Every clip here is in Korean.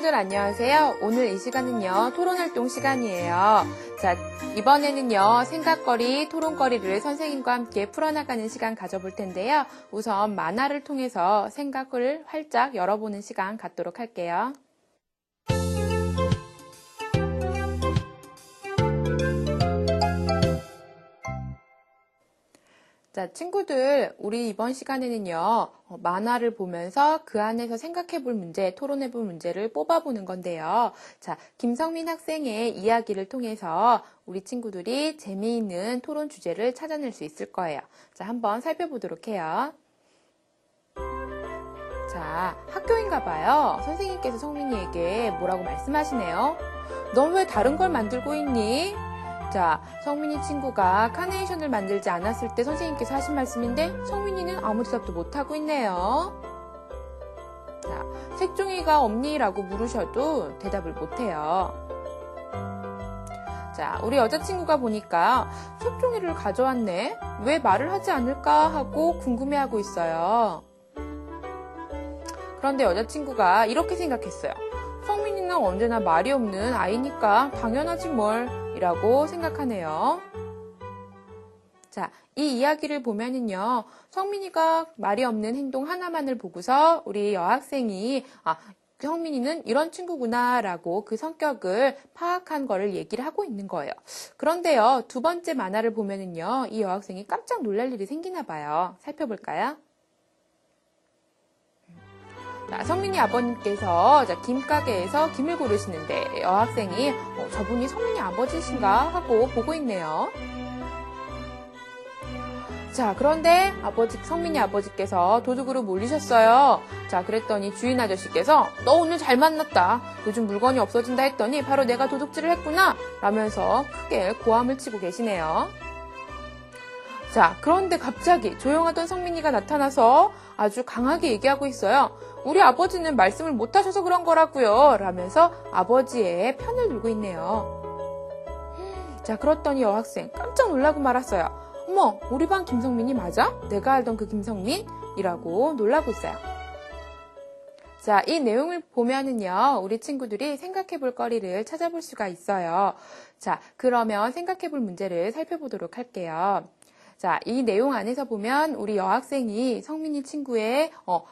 친구들 안녕하세요. 오늘 이 시간은요, 토론활동 시간이에요. 자, 이번에는요, 생각거리, 토론거리를 선생님과 함께 풀어나가는 시간 가져볼 텐데요. 우선 만화를 통해서 생각을 활짝 열어보는 시간 갖도록 할게요. 자, 친구들, 우리 이번 시간에는요, 만화를 보면서 그 안에서 생각해 볼 문제, 토론해 볼 문제를 뽑아보는 건데요. 자, 김성민 학생의 이야기를 통해서 우리 친구들이 재미있는 토론 주제를 찾아낼 수 있을 거예요. 자, 한번 살펴보도록 해요. 자, 학교인가 봐요. 선생님께서 성민이에게 뭐라고 말씀하시네요. 넌 왜 다른 걸 만들고 있니? 자, 성민이 친구가 카네이션을 만들지 않았을 때 선생님께서 하신 말씀인데 성민이는 아무 대답도 못하고 있네요. 자, 색종이가 없니? 라고 물으셔도 대답을 못해요. 자, 우리 여자친구가 보니까 색종이를 가져왔네? 왜 말을 하지 않을까? 하고 궁금해하고 있어요. 그런데 여자친구가 이렇게 생각했어요. 성민이는 언제나 말이 없는 아이니까 당연하지 뭘 이라고 생각하네요. 자, 이 이야기를 보면은요, 성민이가 말이 없는 행동 하나만을 보고서 우리 여학생이 성민이는 이런 친구구나 라고 그 성격을 파악한 거를 얘기를 하고 있는 거예요. 그런데요, 두 번째 만화를 보면은요, 이 여학생이 깜짝 놀랄 일이 생기나 봐요. 살펴볼까요? 자, 성민이 아버님께서 김가게에서 김을 고르시는데 여학생이 저분이 성민이 아버지신가 하고 보고 있네요. 자, 그런데 성민이 아버지께서 도둑으로 몰리셨어요. 자, 그랬더니 주인 아저씨께서 너 오늘 잘 만났다. 요즘 물건이 없어진다 했더니 바로 내가 도둑질을 했구나 라면서 크게 고함을 치고 계시네요. 자, 그런데 갑자기 조용하던 성민이가 나타나서 아주 강하게 얘기하고 있어요. 우리 아버지는 말씀을 못하셔서 그런 거라고요. 라면서 아버지의 편을 들고 있네요. 자, 그랬더니 여학생 깜짝 놀라고 말았어요. 어머, 우리 반 김성민이 맞아? 내가 알던 그 김성민? 이라고 놀라고 있어요. 자, 이 내용을 보면은요, 우리 친구들이 생각해 볼 거리를 찾아볼 수가 있어요. 자, 그러면 생각해 볼 문제를 살펴보도록 할게요. 자, 이 내용 안에서 보면 우리 여학생이 성민이 친구의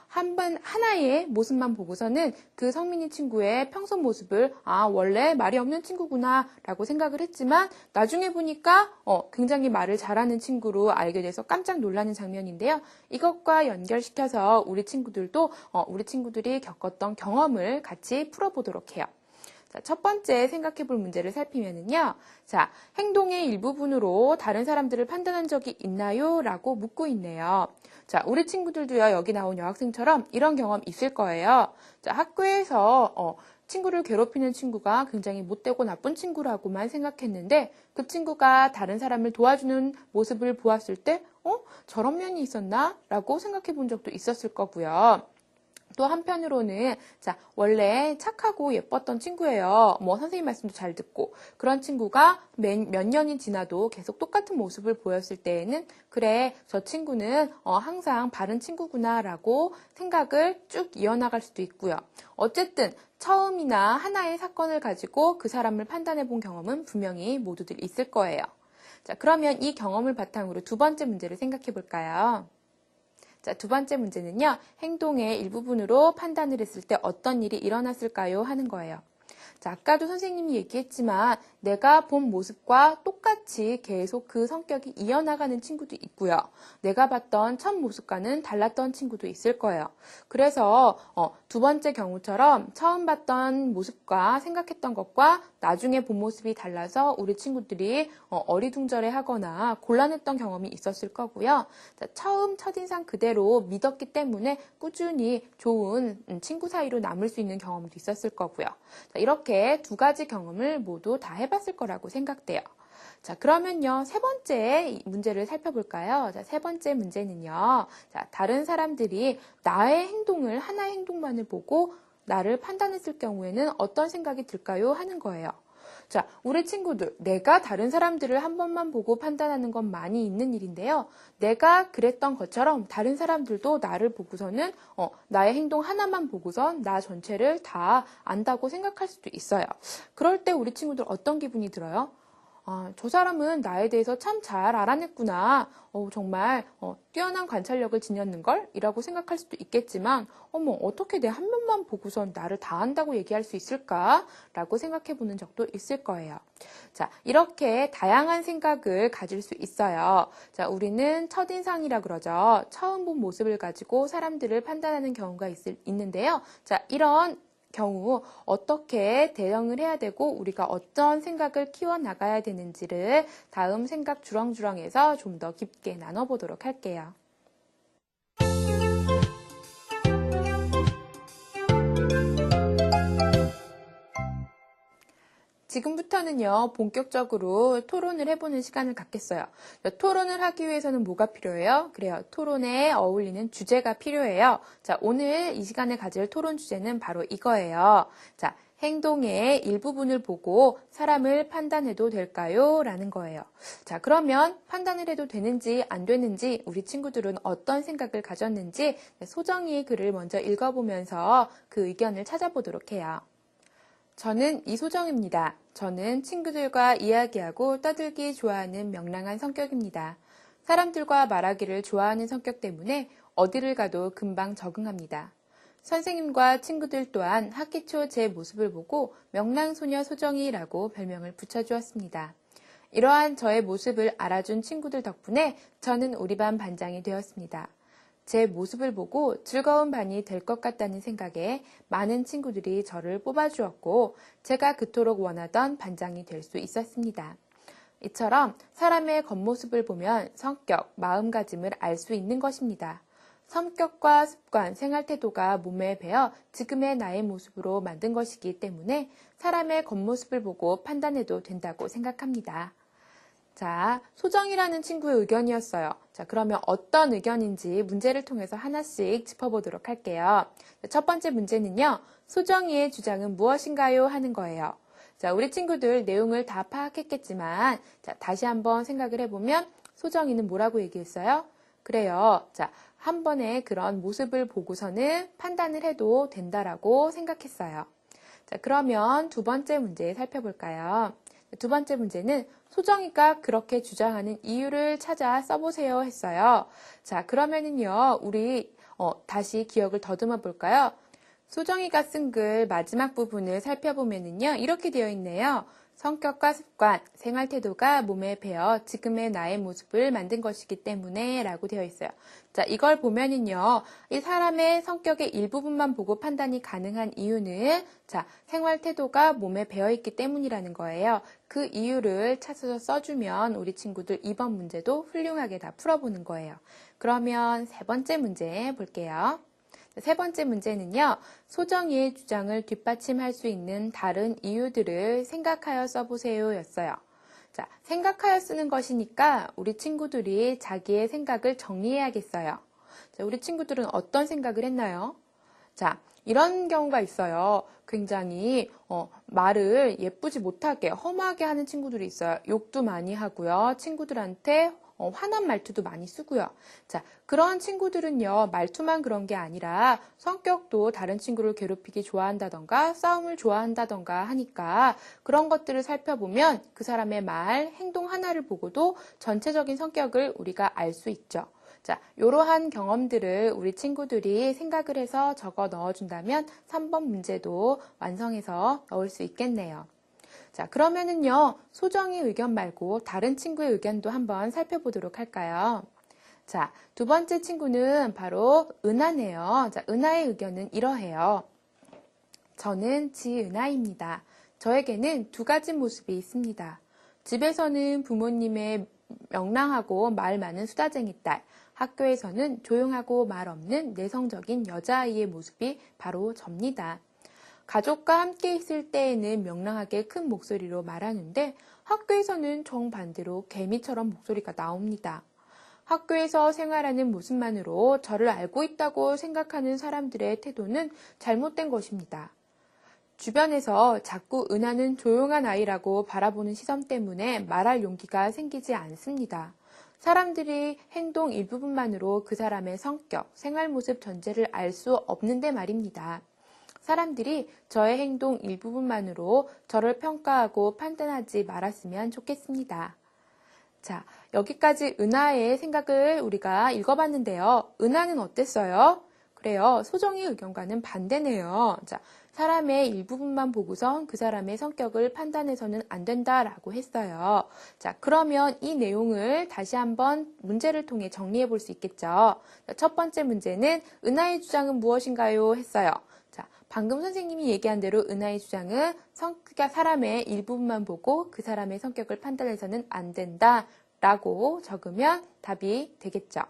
하나의 모습만 보고서는 그 성민이 친구의 평소 모습을 원래 말이 없는 친구구나 라고 생각을 했지만 나중에 보니까 굉장히 말을 잘하는 친구로 알게 돼서 깜짝 놀라는 장면인데요. 이것과 연결시켜서 우리 친구들이 겪었던 경험을 같이 풀어보도록 해요. 자, 첫 번째 생각해 볼 문제를 살피면은요. 자, 행동의 일부분으로 다른 사람들을 판단한 적이 있나요? 라고 묻고 있네요. 자, 우리 친구들도요, 여기 나온 여학생처럼 이런 경험 있을 거예요. 자, 학교에서 친구를 괴롭히는 친구가 굉장히 못되고 나쁜 친구라고만 생각했는데 그 친구가 다른 사람을 도와주는 모습을 보았을 때 저런 면이 있었나? 라고 생각해 본 적도 있었을 거고요. 또 한편으로는 원래 착하고 예뻤던 친구예요. 선생님 말씀도 잘 듣고 그런 친구가 몇 년이 지나도 계속 똑같은 모습을 보였을 때에는 그래, 저 친구는 항상 바른 친구구나 라고 생각을 쭉 이어나갈 수도 있고요. 어쨌든 처음이나 하나의 사건을 가지고 그 사람을 판단해 본 경험은 분명히 모두들 있을 거예요. 자, 그러면 이 경험을 바탕으로 두 번째 문제를 생각해 볼까요? 자, 두 번째 문제는요, 행동의 일부분으로 판단을 했을 때 어떤 일이 일어났을까요? 하는 거예요. 자, 아까도 선생님이 얘기했지만 내가 본 모습과 똑같이 계속 그 성격이 이어나가는 친구도 있고요. 내가 봤던 첫 모습과는 달랐던 친구도 있을 거예요. 그래서 두 번째 경우처럼 처음 봤던 모습과 생각했던 것과 나중에 본 모습이 달라서 우리 친구들이 어리둥절해 하거나 곤란했던 경험이 있었을 거고요. 자, 처음 첫인상 그대로 믿었기 때문에 꾸준히 좋은 친구 사이로 남을 수 있는 경험도 있었을 거고요. 자, 이렇게 두 가지 경험을 모두 다 해봤을 거라고 생각돼요. 자, 그러면요, 세 번째 문제를 살펴볼까요? 자, 세 번째 문제는요, 자, 다른 사람들이 나의 행동을, 하나의 행동만을 보고 나를 판단했을 경우에는 어떤 생각이 들까요? 하는 거예요. 자, 우리 친구들, 내가 다른 사람들을 한 번만 보고 판단하는 건 많이 있는 일인데요. 내가 그랬던 것처럼 다른 사람들도 나를 보고서는 나의 행동 하나만 보고선 나 전체를 다 안다고 생각할 수도 있어요. 그럴 때 우리 친구들 어떤 기분이 들어요? 아, 저 사람은 나에 대해서 참 잘 알아냈구나. 정말 뛰어난 관찰력을 지녔는걸? 이라고 생각할 수도 있겠지만 어떻게 내 한 면만 보고선 나를 다 안다고 얘기할 수 있을까? 라고 생각해 보는 적도 있을 거예요. 자, 이렇게 다양한 생각을 가질 수 있어요. 자, 우리는 첫인상이라 그러죠. 처음 본 모습을 가지고 사람들을 판단하는 경우가 있는데요. 자, 이런 경우 어떻게 대응을 해야 되고 우리가 어떤 생각을 키워나가야 되는지를 다음 생각 주렁주렁에서 좀 더 깊게 나눠보도록 할게요. 지금부터는요, 본격적으로 토론을 해보는 시간을 갖겠어요. 토론을 하기 위해서는 뭐가 필요해요? 그래요. 토론에 어울리는 주제가 필요해요. 자, 오늘 이 시간에 가질 토론 주제는 바로 이거예요. 자, 행동의 일부분을 보고 사람을 판단해도 될까요? 라는 거예요. 자, 그러면 판단을 해도 되는지 안 되는지 우리 친구들은 어떤 생각을 가졌는지 소정이의 글을 먼저 읽어보면서 그 의견을 찾아보도록 해요. 저는 이소정입니다. 저는 친구들과 이야기하고 떠들기 좋아하는 명랑한 성격입니다. 사람들과 말하기를 좋아하는 성격 때문에 어디를 가도 금방 적응합니다. 선생님과 친구들 또한 학기 초 제 모습을 보고 명랑소녀 소정이라고 별명을 붙여주었습니다. 이러한 저의 모습을 알아준 친구들 덕분에 저는 우리 반 반장이 되었습니다. 제 모습을 보고 즐거운 반이 될 것 같다는 생각에 많은 친구들이 저를 뽑아주었고 제가 그토록 원하던 반장이 될 수 있었습니다. 이처럼 사람의 겉모습을 보면 성격, 마음가짐을 알 수 있는 것입니다. 성격과 습관, 생활태도가 몸에 배어 지금의 나의 모습으로 만든 것이기 때문에 사람의 겉모습을 보고 판단해도 된다고 생각합니다. 자, 소정이라는 친구의 의견이었어요. 자, 그러면 어떤 의견인지 문제를 통해서 하나씩 짚어보도록 할게요. 첫 번째 문제는요, 소정이의 주장은 무엇인가요? 하는 거예요. 자, 우리 친구들 내용을 다 파악했겠지만, 자, 다시 한번 생각을 해보면, 소정이는 뭐라고 얘기했어요? 그래요. 자, 한 번의 그런 모습을 보고서는 판단을 해도 된다라고 생각했어요. 자, 그러면 두 번째 문제 살펴볼까요? 두 번째 문제는 소정이가 그렇게 주장하는 이유를 찾아 써보세요 했어요. 자, 그러면은요, 우리 다시 기억을 더듬어 볼까요? 소정이가 쓴 글 마지막 부분을 살펴보면은요, 이렇게 되어 있네요. 성격과 습관, 생활태도가 몸에 배어 지금의 나의 모습을 만든 것이기 때문에 라고 되어 있어요. 자, 이걸 보면은요, 이 사람의 성격의 일부분만 보고 판단이 가능한 이유는 자, 생활태도가 몸에 배어 있기 때문이라는 거예요. 그 이유를 찾아서 써주면 우리 친구들 이번 문제도 훌륭하게 다 풀어보는 거예요. 그러면 세 번째 문제 볼게요. 세 번째 문제는요, 소정이의 주장을 뒷받침할 수 있는 다른 이유들을 생각하여 써보세요 였어요. 자, 생각하여 쓰는 것이니까 우리 친구들이 자기의 생각을 정리해야겠어요. 자, 우리 친구들은 어떤 생각을 했나요? 자, 이런 경우가 있어요. 굉장히 말을 예쁘지 못하게 험하게 하는 친구들이 있어요. 욕도 많이 하고요. 친구들한테 화난 말투도 많이 쓰고요. 자, 그런 친구들은요, 말투만 그런 게 아니라 성격도 다른 친구를 괴롭히기 좋아한다던가 싸움을 좋아한다던가 하니까 그런 것들을 살펴보면 그 사람의 말, 행동 하나를 보고도 전체적인 성격을 우리가 알 수 있죠. 자, 이러한 경험들을 우리 친구들이 생각을 해서 적어 넣어준다면 3번 문제도 완성해서 넣을 수 있겠네요. 자, 그러면은요, 소정의 의견 말고 다른 친구의 의견도 한번 살펴보도록 할까요? 자, 두 번째 친구는 바로 은하네요. 자, 은하의 의견은 이러해요. 저는 지은하입니다. 저에게는 두 가지 모습이 있습니다. 집에서는 부모님의 명랑하고 말 많은 수다쟁이 딸, 학교에서는 조용하고 말 없는 내성적인 여자아이의 모습이 바로 접니다. 가족과 함께 있을 때에는 명랑하게 큰 목소리로 말하는데 학교에서는 정반대로 개미처럼 목소리가 나옵니다. 학교에서 생활하는 모습만으로 저를 알고 있다고 생각하는 사람들의 태도는 잘못된 것입니다. 주변에서 자꾸 은하는 조용한 아이라고 바라보는 시선 때문에 말할 용기가 생기지 않습니다. 사람들이 행동 일부분만으로 그 사람의 성격, 생활 모습 전체를 알 수 없는데 말입니다. 사람들이 저의 행동 일부분만으로 저를 평가하고 판단하지 말았으면 좋겠습니다. 자, 여기까지 은하의 생각을 우리가 읽어봤는데요. 은하는 어땠어요? 그래요. 소정의 의견과는 반대네요. 자, 사람의 일부분만 보고선 그 사람의 성격을 판단해서는 안 된다라고 했어요. 자, 그러면 이 내용을 다시 한번 문제를 통해 정리해 볼 수 있겠죠. 자, 첫 번째 문제는 은하의 주장은 무엇인가요? 했어요. 자, 방금 선생님이 얘기한 대로 은하의 주장은 사람의 일부분만 보고 그 사람의 성격을 판단해서는 안 된다라고 적으면 답이 되겠죠.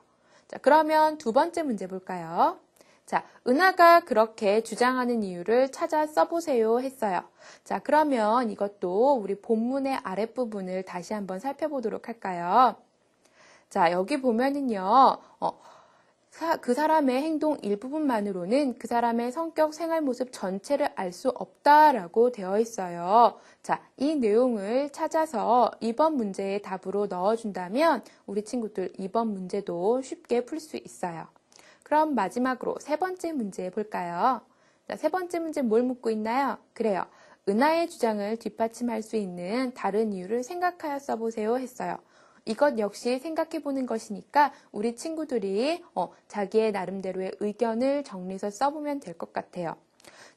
자, 그러면 두 번째 문제 볼까요? 자, 은하가 그렇게 주장하는 이유를 찾아 써보세요 했어요. 자, 그러면 이것도 우리 본문의 아랫부분을 다시 한번 살펴보도록 할까요? 자, 여기 보면은요, 그 사람의 행동 일부분만으로는 그 사람의 성격, 생활 모습 전체를 알 수 없다라고 되어 있어요. 자, 이 내용을 찾아서 이번 문제의 답으로 넣어준다면 우리 친구들 이번 문제도 쉽게 풀 수 있어요. 그럼 마지막으로 세 번째 문제 볼까요? 자, 세 번째 문제 뭘 묻고 있나요? 그래요. 은하의 주장을 뒷받침할 수 있는 다른 이유를 생각하여 써보세요 했어요. 이것 역시 생각해보는 것이니까 우리 친구들이 자기의 나름대로의 의견을 정리해서 써보면 될 것 같아요.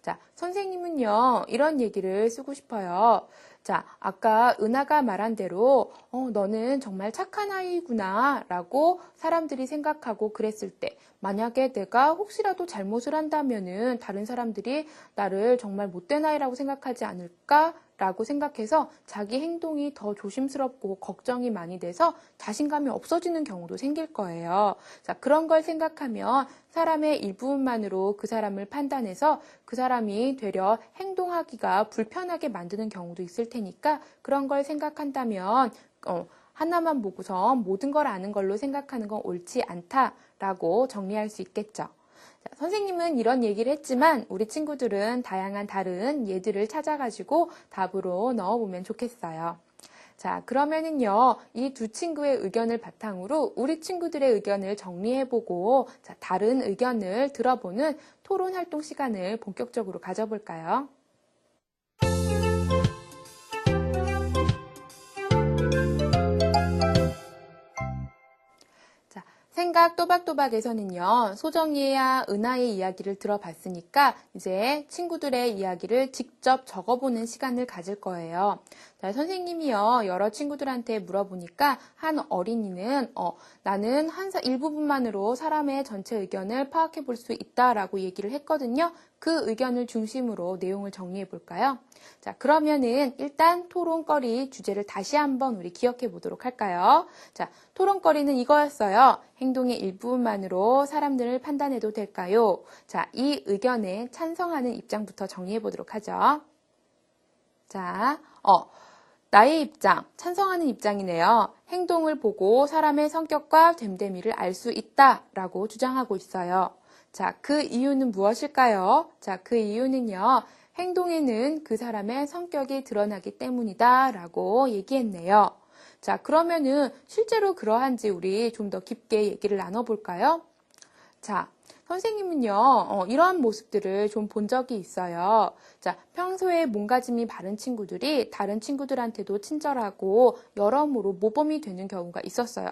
자, 선생님은요, 이런 얘기를 쓰고 싶어요. 자, 아까 은하가 말한 대로, 너는 정말 착한 아이구나, 라고 사람들이 생각하고 그랬을 때, 만약에 내가 혹시라도 잘못을 한다면은 다른 사람들이 나를 정말 못된 아이라고 생각하지 않을까? 라고 생각해서 자기 행동이 더 조심스럽고 걱정이 많이 돼서 자신감이 없어지는 경우도 생길 거예요. 자, 그런 걸 생각하면 사람의 일부분만으로 그 사람을 판단해서 그 사람이 되려 행동하기가 불편하게 만드는 경우도 있을 테니까 그런 걸 생각한다면 하나만 보고서 모든 걸 아는 걸로 생각하는 건 옳지 않다라고 정리할 수 있겠죠. 자, 선생님은 이런 얘기를 했지만 우리 친구들은 다양한 다른 예들을 찾아가지고 답으로 넣어보면 좋겠어요. 자, 그러면은요, 이 두 친구의 의견을 바탕으로 우리 친구들의 의견을 정리해보고 자, 다른 의견을 들어보는 토론 활동 시간을 본격적으로 가져볼까요? 생각 또박또박에서는요, 소정이와 은하의 이야기를 들어봤으니까 이제 친구들의 이야기를 직접 적어보는 시간을 가질 거예요. 자, 선생님이요, 여러 친구들한테 물어보니까 한 어린이는 나는 일부분만으로 사람의 전체 의견을 파악해 볼 수 있다라고 얘기를 했거든요. 그 의견을 중심으로 내용을 정리해 볼까요? 자, 그러면은 일단 토론거리 주제를 다시 한번 우리 기억해 보도록 할까요? 자, 토론거리는 이거였어요. 행동의 일부분만으로 사람들을 판단해도 될까요? 자, 이 의견에 찬성하는 입장부터 정리해 보도록 하죠. 자, 나의 입장, 찬성하는 입장이네요. 행동을 보고 사람의 성격과 됨됨이를 알 수 있다라고 주장하고 있어요. 자, 그 이유는 무엇일까요? 자, 그 이유는요. 행동에는 그 사람의 성격이 드러나기 때문이다 라고 얘기했네요. 자, 그러면은 실제로 그러한지 우리 좀 더 깊게 얘기를 나눠볼까요? 자, 선생님은요, 이러한 모습들을 좀 본 적이 있어요. 자, 평소에 몸가짐이 바른 친구들이 다른 친구들한테도 친절하고 여러모로 모범이 되는 경우가 있었어요.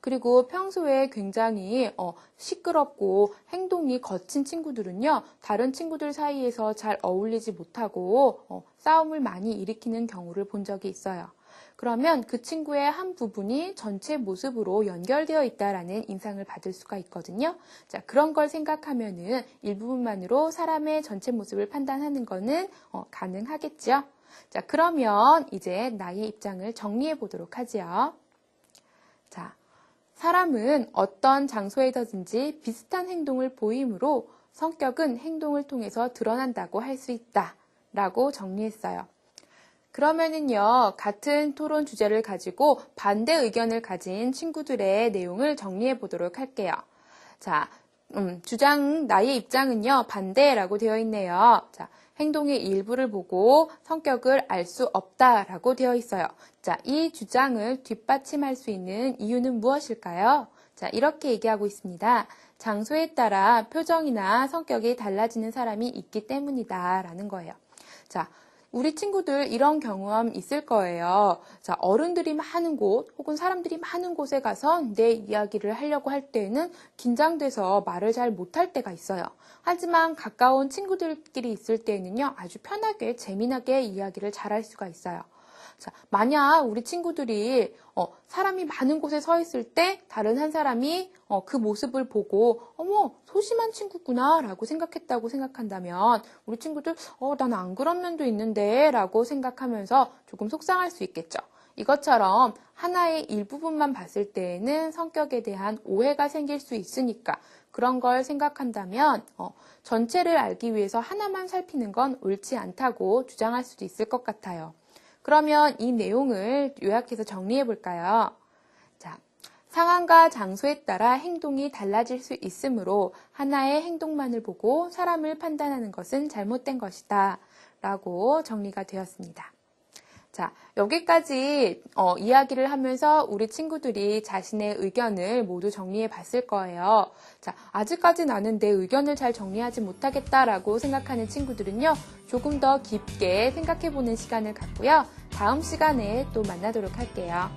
그리고 평소에 굉장히 시끄럽고 행동이 거친 친구들은요, 다른 친구들 사이에서 잘 어울리지 못하고 싸움을 많이 일으키는 경우를 본 적이 있어요. 그러면 그 친구의 한 부분이 전체 모습으로 연결되어 있다라는 인상을 받을 수가 있거든요. 자, 그런 걸 생각하면은 일부분만으로 사람의 전체 모습을 판단하는 거는 가능하겠죠. 자, 그러면 이제 나의 입장을 정리해 보도록 하지요. 자, 사람은 어떤 장소에서든지 비슷한 행동을 보이므로 성격은 행동을 통해서 드러난다고 할 수 있다 라고 정리했어요. 그러면은요, 같은 토론 주제를 가지고 반대 의견을 가진 친구들의 내용을 정리해 보도록 할게요. 자, 나의 입장은요, 반대라고 되어 있네요. 자, 행동의 일부를 보고 성격을 알 수 없다라고 되어 있어요. 자, 이 주장을 뒷받침할 수 있는 이유는 무엇일까요? 자, 이렇게 얘기하고 있습니다. 장소에 따라 표정이나 성격이 달라지는 사람이 있기 때문이다 라는 거예요. 자, 우리 친구들 이런 경험 있을 거예요. 자, 어른들이 많은 곳 혹은 사람들이 많은 곳에 가서 내 이야기를 하려고 할 때에는 긴장돼서 말을 잘 못할 때가 있어요. 하지만 가까운 친구들끼리 있을 때에는요, 아주 편하게 재미나게 이야기를 잘할 수가 있어요. 자, 만약 우리 친구들이 사람이 많은 곳에 서 있을 때 다른 한 사람이 그 모습을 보고 어머 소심한 친구구나 라고 생각했다고 생각한다면 우리 친구들 난 안 그런 면도 있는데 라고 생각하면서 조금 속상할 수 있겠죠. 이것처럼 하나의 일부분만 봤을 때에는 성격에 대한 오해가 생길 수 있으니까 그런 걸 생각한다면 전체를 알기 위해서 하나만 살피는 건 옳지 않다고 주장할 수도 있을 것 같아요. 그러면 이 내용을 요약해서 정리해 볼까요? 자, 상황과 장소에 따라 행동이 달라질 수 있으므로 하나의 행동만을 보고 사람을 판단하는 것은 잘못된 것이다 라고 정리가 되었습니다. 자, 여기까지 이야기를 하면서 우리 친구들이 자신의 의견을 모두 정리해 봤을 거예요. 자, 아직까지 나는 내 의견을 잘 정리하지 못하겠다라고 생각하는 친구들은요, 조금 더 깊게 생각해 보는 시간을 갖고요. 다음 시간에 또 만나도록 할게요.